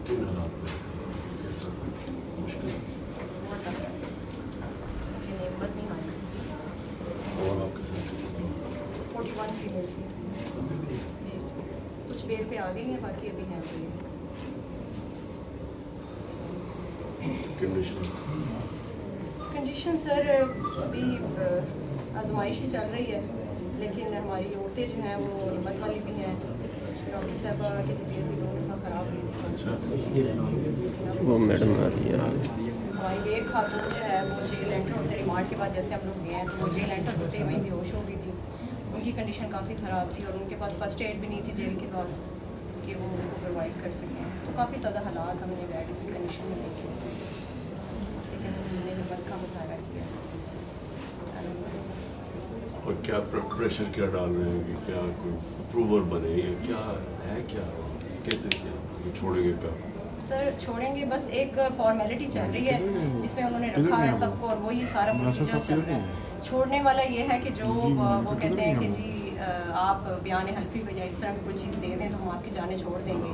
किन हालात में कैसा था? मुश्किल हिम्मत नहीं मानी। और आपके साथ 41 फीमेल थी जी, कुछ बेर पे आ गई हैं, बाकी अभी हैं पे। कंडीशन सर अभी आजमाइश ही चल रही है, लेकिन हमारी औरतें जो हैं वो हिम्मत वाली भी हैं। डॉक्टर साहबा की तबीयत भी 2 दफ़ा ख़राब हुई थी। वो मैडम आती है। हमारी एक खातून जो है वो जेल एंटर होते रिमांड के बाद जैसे हम लोग गए हैं तो वो जेल एंटर होते ही वहीं बेहोश हो गई थी। उनकी कंडीशन काफ़ी ख़राब थी और उनके पास फर्स्ट एड भी नहीं थी जेल के पास कि वो उसको प्रोवाइड कर सकें। तो काफ़ी ज़्यादा हालात हमने बैड इस कंडीशन में देखे, लेकिन हमने हिम्मत का मुजाहरा किया। और क्या प्रेशर क्या डाल रहे हैं कि क्या कोई अप्रूवर बने या क्या है, क्या कहते हैं क्या छोड़ेंगे कब? सर छोड़ेंगे, बस एक फॉर्मेलिटी चल रही है जिसमें उन्होंने रखा है सबको और वही सारा प्रोसीजर चल रहा है। छोड़ने वाला ये है कि जो वो कहते हैं कि जी आप बयान हल्फी या इस तरह की कोई चीज़ दे दें तो हम आपकी जानें छोड़ देंगे।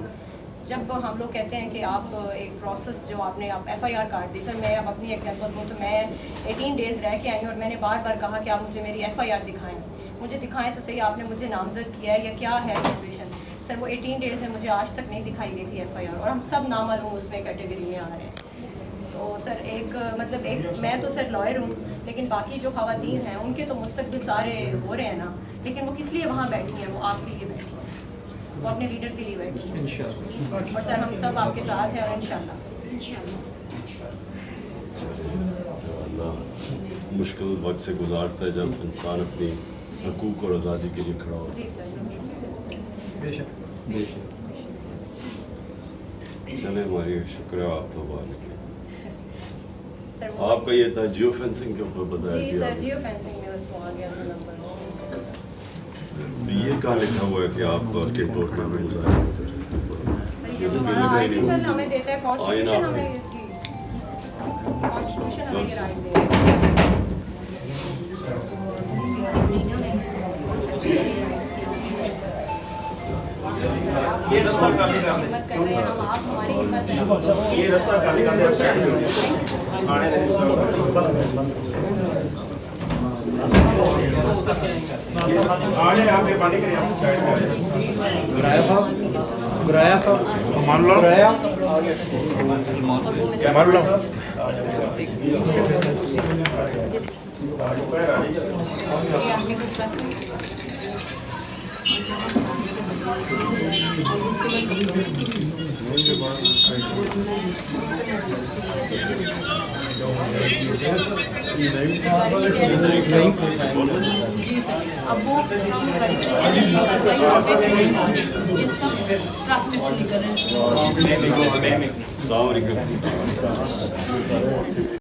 जब हम लोग कहते हैं कि आप एक प्रोसेस जो आपने आप FIR काट दी, सर मैं अब अपनी एग्जांपल दूँ तो मैं 18 डेज़ रह के आई और मैंने बार बार कहा कि आप मुझे मेरी FIR दिखाएं, मुझे दिखाएं तो सही, आपने मुझे नामजद किया है या क्या है सिचुएशन। सर वो 18 डेज़ में मुझे आज तक नहीं दिखाई गई थी FIR और हम सब नामालूम उसमें कैटेगरी में आ रहे हैं। तो सर एक मतलब एक मैं तो सर लॉयर हूँ, लेकिन बाकी जो ख़वातीन हैं उनके तो मुस्तकबिल सारे हो रहे हैं ना, लेकिन वो किस लिए वहाँ बैठी हैं? वो आपके लिए बैठी हैं, वो अपने लीडर के लिए बैठी हैं इंशाल्लाह। और सर हम सब आपके साथ हैं और इंशाल्लाह अल्लाह मुश्किल वक्त से गुजारता है जब इंसान अपनी हकूक़ और आज़ादी के लिए खड़ा हो। जी सर बेशक बेशक। चले हमारी शुक्रिया आप तो बाहर निकले। सर आपका ये था जियो फेंसिंग के ऊपर बताया जी सर, कि जियो फेंसिंग में उसको आ गया था नंबर। ये कहाँ लिखा हुआ है कि आप के टूर्नामेंट गुजारे? सर ये तो हमारा आर्टिकल हमें देता है, कॉन्स्टिट्यूशन हमें जी कॉन्स्टिट्यूशन हमें ये राइट दे रहा ये रास्ता काली है। हिम्मत कर रहे हैं हम, आप हमारी हिम्मत है। ये रास्ता काली आने आप ये पानी करिए साइड में गुराया साहब मान लो मान लो ये आपके कुछ बात जी सर, अब वो ये सब ट्रक में से निकल रहे हैं। अस्सलाम वालेकुम।